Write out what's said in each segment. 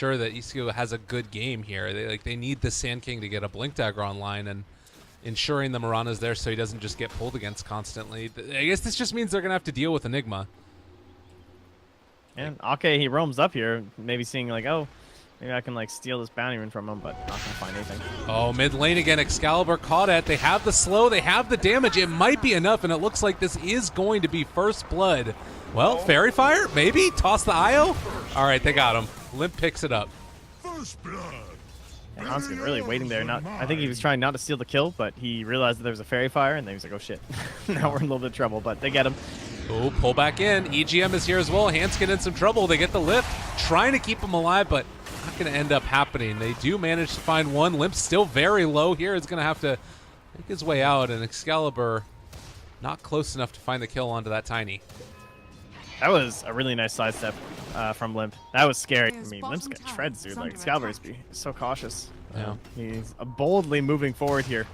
ensure that Ischio has a good game here. They need the Sand King to get a Blink Dagger online, and ensuring the Mirana's there so he doesn't just get pulled against constantly. I guess this just means they're going to have to deal with Enigma. And okay, he roams up here, maybe seeing like, oh, maybe I can like steal this bounty rune from him, but not gonna find anything. Oh, mid lane again, Excalibur caught it. They have the slow, they have the damage. It might be enough, and it looks like this is going to be first blood. Well, Fairy Fire, maybe? Toss the IO? All right, they got him. Limp picks it up. First blood. And Hanskin really waiting there. I think he was trying not to steal the kill, but he realized that there was a Fairy Fire, and then he was like, oh shit. Now we're in a little bit of trouble, but they get him. Oh, pull back in. EGM is here as well. Hanskin in some trouble. They get the lift, trying to keep him alive, but not going to end up happening. They do manage to find one. Limp's still very low here. Is going to have to make his way out, and Excalibur not close enough to find the kill onto that Tiny. That was a really nice sidestep from Limp. That was scary. I mean, Limp's got shreds, dude. Like, Excalibur's be so cautious. Yeah. He's boldly moving forward here.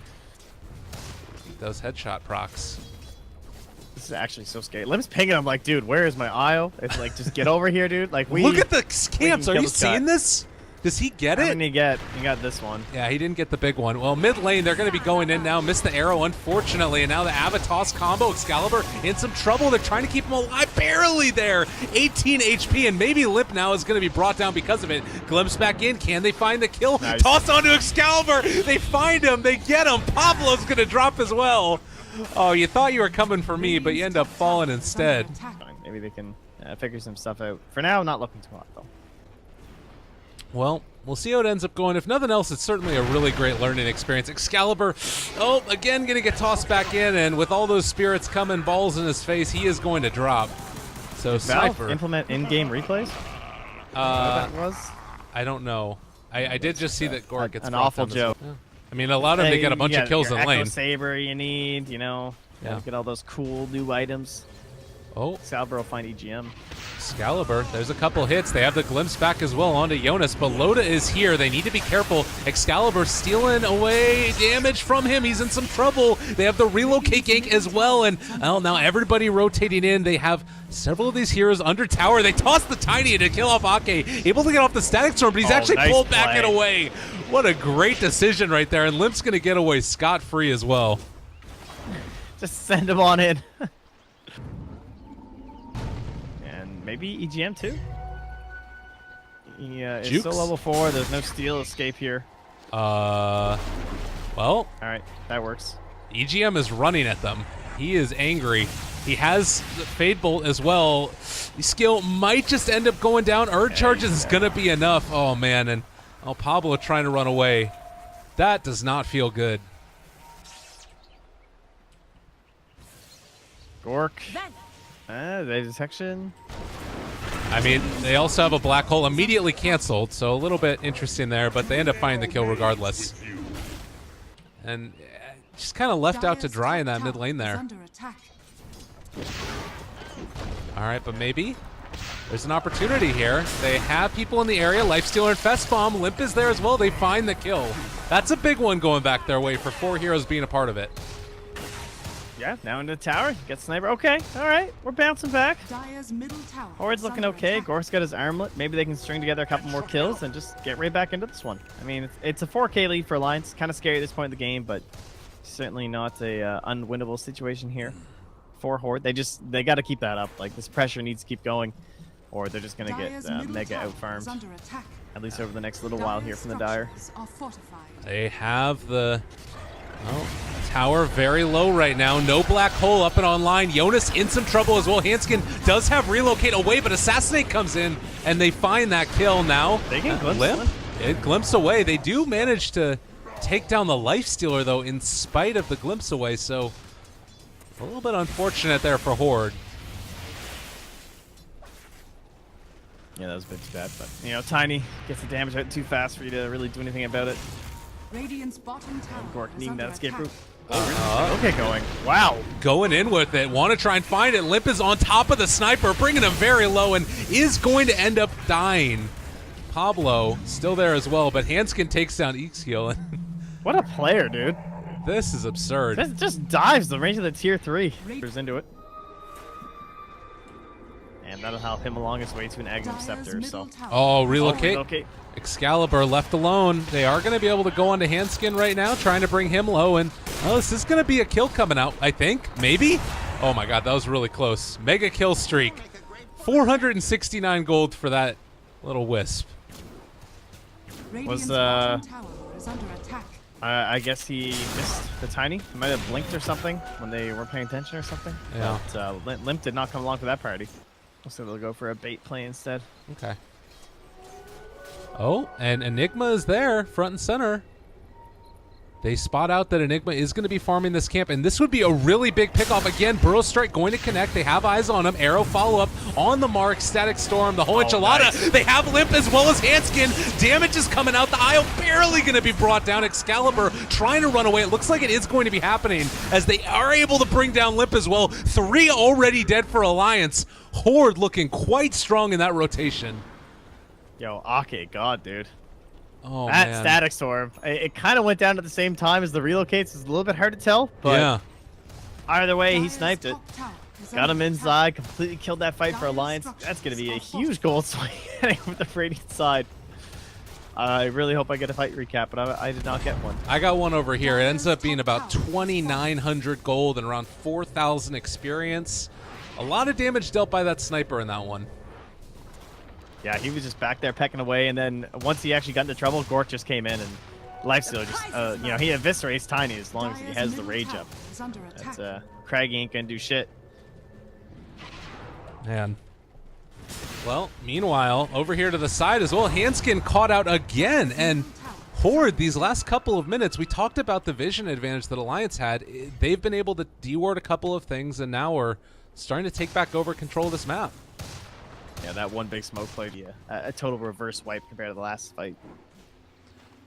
Those headshot procs. This is actually so scary. Limp's pinging him like, dude, where is my IO? It's like, just get over here, dude. Like, look at the camps. Are you seeing this? Does he get it? How did he get? He got this one. Yeah, he didn't get the big one. Well, mid lane, they're going to be going in now. Missed the arrow, unfortunately. And now the Avatos combo. Excalibur in some trouble. They're trying to keep him alive. Barely there. 18 HP, and maybe Limp now is going to be brought down because of it. Glimpse back in. Can they find the kill? Nice. Toss onto Excalibur. They find him. They get him. Pablo's going to drop as well. Oh, you thought you were coming for me, but you end up falling instead. Maybe they can figure some stuff out. For now, not looking too hot, though. Well, we'll see how it ends up going. If nothing else, it's certainly a really great learning experience. Excalibur, oh, again, going to get tossed back in, and with all those spirits coming, balls in his face, he is going to drop. So Sniper. Implement in-game replays? That was? I don't know. I did just see that Gork gets an awful down joke. Yeah. I mean, allowed him to get a bunch of kills in Echo lane. Saber you need, you know. Yeah. Get all those cool new items. Oh. Excalibur will find EGM. Excalibur, there's a couple hits. They have the glimpse back as well onto Jonas, but Loda is here. They need to be careful. Excalibur stealing away damage from him. He's in some trouble. They have the relocate gank as well, and now everybody rotating in. They have several of these heroes under tower. They toss the Tiny to kill off Ake. Able to get off the Static Storm, but he's actually nice pulled back play. and away. What a great decision right there, and Limp's going to get away scot-free as well. Just send him on in. Maybe EGM too? Yeah, it's still level 4. There's no steal escape here. Well. Alright, that works. EGM is running at them. He is angry. He has the Fade Bolt as well. The skill might just end up going down. Urge Charges is going to be enough. Oh, man. And Pablo trying to run away. That does not feel good. Gork. The detection. I mean, they also have a black hole immediately canceled, so a little bit interesting there, but they end up finding the kill regardless. And just kind of left out to dry in that mid lane there. All right, but maybe there's an opportunity here. They have people in the area. Lifestealer and Fest Bomb. Limp is there as well. They find the kill. That's a big one going back their way for 4 heroes being a part of it. Yeah, now into the tower. Get Sniper. Okay, all right. We're bouncing back. Horde's looking okay. Gork's got his armlet. Maybe they can string together a couple more kills and just get right back into this one. I mean, it's a 4K lead for Alliance. Kind of scary at this point in the game, but certainly not a unwinnable situation here for Horde. They got to keep that up. Like, this pressure needs to keep going, or they're just going to get mega out-farmed. At least over the next little while here from the Dire. They have the... tower very low right now. No black hole up and online. Jonas in some trouble as well. Hanskin does have relocate away, but Assassinate comes in, and they find that kill now. They can glimpse. It glimpse away. They do manage to take down the Lifestealer, though, in spite of the glimpse away, so a little bit unfortunate there for Horde. Yeah, that was a bit too bad, but, you know, Tiny gets the damage out too fast for you to really do anything about it. Radiant's bottom tower Gork needing that escape route. Okay, going. Wow. Going in with it. Want to try and find it. Limp is on top of the Sniper, bringing him very low, and is going to end up dying. Pablo still there as well, but Hanskin takes down Ixiel. What a player, dude. This is absurd. This just dives the range of the tier 3. He's into it. And that'll help him along his way to an Aghanim Scepter, so. Oh, relocate. Excalibur left alone. They are going to be able to go onto Handskin right now, trying to bring him low. And oh, this is going to be a kill coming out, I think. Maybe? Oh my god, that was really close. Mega kill streak. 469 gold for that little wisp. Was I guess he missed the tiny. He might have blinked or something when they weren't paying attention or something. Yeah. But Limp did not come along for that party. So they'll go for a bait play instead. Okay. Oh, and Enigma is there, front and center. They spot out that Enigma is going to be farming this camp, and this would be a really big pickoff. Again, Burrow Strike going to connect. They have eyes on him. Arrow follow-up on the mark. Static Storm, the whole enchilada. Nice. They have Limp as well as Handskin. Damage is coming out. The Isle barely going to be brought down. Excalibur trying to run away. It looks like it is going to be happening as they are able to bring down Limp as well. 3 already dead for Alliance. Horde looking quite strong in that rotation. Yo, Ake, God, dude. Oh, that man. Static Storm, it kind of went down at the same time as the relocates. It's a little bit hard to tell, but Yeah. either way, he sniped it. Got him inside, completely killed that fight for Alliance. That's going to be a huge gold swing with the Radiant side. I really hope I get a fight recap, but I did not get one. I got one over here. It ends up being about 2,900 gold and around 4,000 experience. A lot of damage dealt by that sniper in that one. Yeah, he was just back there pecking away, and then once he actually got into trouble, Gork just came in, and Lifesteal just, he eviscerates Tiny as long as he has the rage up. That's, Craggy ain't gonna do shit. Man. Well, meanwhile, over here to the side as well, Handskin caught out again, and Horde, these last couple of minutes, we talked about the vision advantage that Alliance had. They've been able to deward a couple of things, and now we're starting to take back over control of this map. Yeah, that one big smoke played a total reverse wipe compared to the last fight.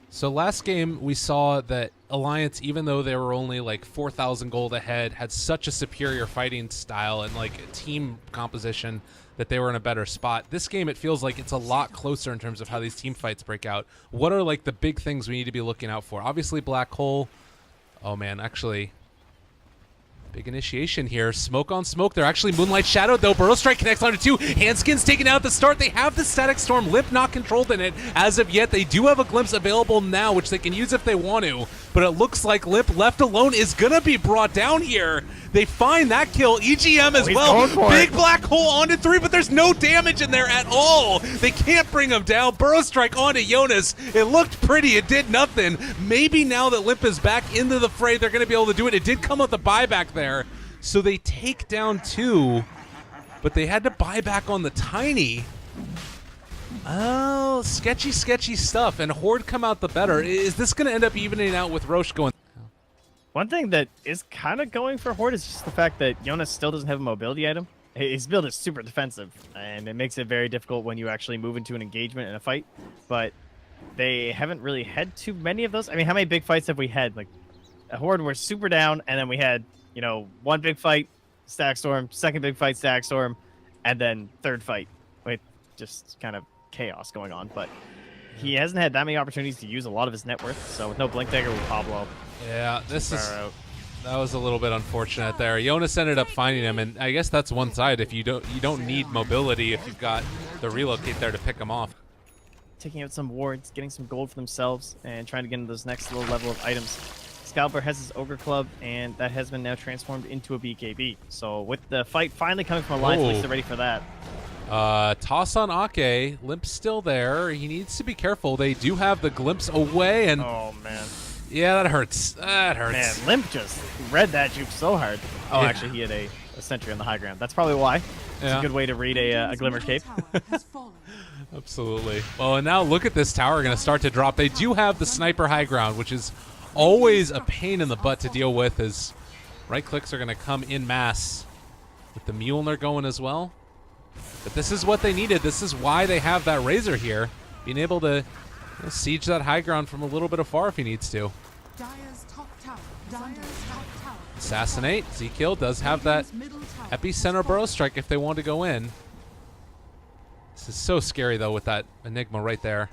So last game, we saw that Alliance, even though they were only like 4,000 gold ahead, had such a superior fighting style and like team composition that they were in a better spot. This game, it feels like it's a lot closer in terms of how these team fights break out. What are like the big things we need to be looking out for? Obviously, Black Hole. Oh man, actually, big initiation here. Smoke on smoke. They're actually Moonlight Shadowed, though. Burrow Strike connects onto 2. Handskin's taken out at the start. They have the Static Storm. Limp not controlled in it as of yet. They do have a glimpse available now, which they can use if they want to. But it looks like Limp left alone is going to be brought down here. They find that kill. EGM as well. Big Black Hole onto 3, but there's no damage in there at all. They can't bring him down. Burrow Strike onto Jonas. It looked pretty. It did nothing. Maybe now that Limp is back into the fray, they're going to be able to do it. It did come with a buyback there. So they take down 2, but they had to buy back on the Tiny. Oh, sketchy stuff. And Horde come out the better. Is this going to end up evening out with Roche going? One thing that is kind of going for Horde is just the fact that Jonas still doesn't have a mobility item. His build is super defensive, and it makes it very difficult when you actually move into an engagement in a fight. But they haven't really had too many of those. I mean, how many big fights have we had? Like, a Horde were super down, and then we had, one big fight, Static Storm, second big fight, Static Storm, and then third fight with just kind of chaos going on. But he hasn't had that many opportunities to use a lot of his net worth, so with no Blink Dagger with Pablo. Yeah, that was a little bit unfortunate there. Jonas ended up finding him, and I guess that's one side. If you don't need mobility if you've got the relocate there to pick him off. Taking out some wards, getting some gold for themselves, and trying to get into those next little level of items. Excalibur has his Ogre Club, and that has been now transformed into a BKB. So with the fight finally coming from Alliance, at least they're ready for that. Toss on Ake. Limp's still there. He needs to be careful. They do have the glimpse away, and oh man. Yeah, that hurts. That hurts. Man, Limp just read that juke so hard. Oh, yeah. Actually, he had a sentry on the high ground. That's probably why. It's a good way to read a Glimmer Cape. Absolutely. Well, and now look at this tower going to start to drop. They do have the sniper high ground, which is always a pain in the butt to deal with, as right clicks are going to come in mass with the Mjolnir going as well. But this is what they needed. This is why they have that Razor here, being able to siege that high ground from a little bit afar if he needs to. Assassinate. Z-Kill does have that epicenter Burrow Strike if they want to go in. This is so scary, though, with that Enigma right there.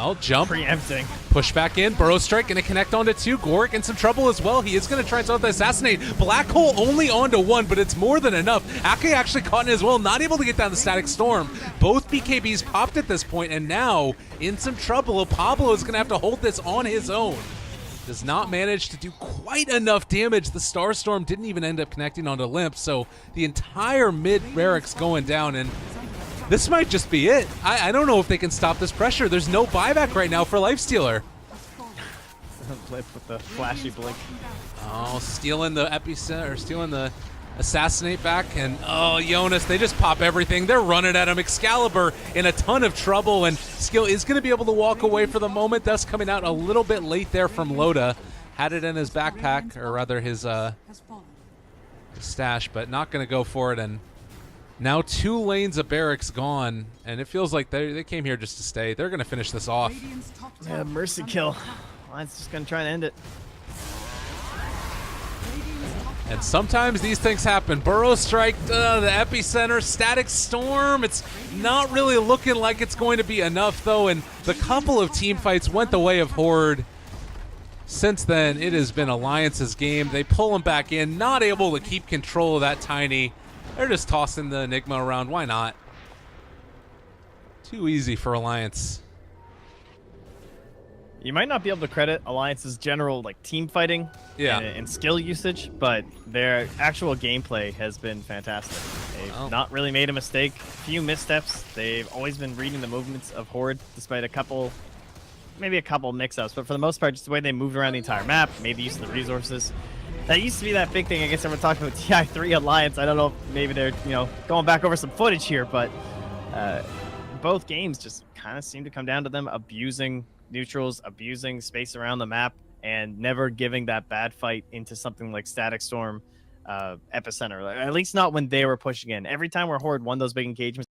Oh, jump. Preempting. Push back in. Burrow Strike going to connect onto 2. Goric in some trouble as well. He is going to try to assassinate. Black Hole only onto 1, but it's more than enough. Ake actually caught in as well, not able to get down the Static Storm. Both BKBs popped at this point, and now in some trouble. Pablo is going to have to hold this on his own. Does not manage to do quite enough damage. The Starstorm didn't even end up connecting onto Limp, so the entire mid barracks going down, and this might just be it. I don't know if they can stop this pressure. There's no buyback right now for Lifestealer. Limp with the flashy blink. Oh, stealing the epicenter, or stealing the assassinate back, and oh, Jonas, they just pop everything. They're running at him. Excalibur in a ton of trouble, and Skill is going to be able to walk away for the moment, thus coming out a little bit late there from Loda. Had it in his backpack, or rather his stash, but not going to go for it, and now 2 lanes of barracks gone, and it feels like they came here just to stay. They're going to finish this off. Yeah, mercy kill. Lions just going to try and end it. And sometimes these things happen. Burrow Strike, the epicenter, Static Storm. It's not really looking like it's going to be enough, though, and the couple of team fights went the way of Horde. Since then, it has been Alliance's game. They pull him back in, not able to keep control of that Tiny. They're just tossing the Enigma around. Why not? Too easy for Alliance. You might not be able to credit Alliance's general team fighting and skill usage, but their actual gameplay has been fantastic. They've not really made a mistake. Few missteps. They've always been reading the movements of Horde, despite maybe a couple mix-ups, but for the most part, just the way they moved around the entire map, made the use of the resources. That used to be that big thing. I guess everyone talking about TI3 Alliance. I don't know if maybe they're going back over some footage here, but both games just kind of seem to come down to them abusing neutrals, abusing space around the map, and never giving that bad fight into something like Static Storm, Epicenter. At least not when they were pushing in. Every time where Horde won those big engagements,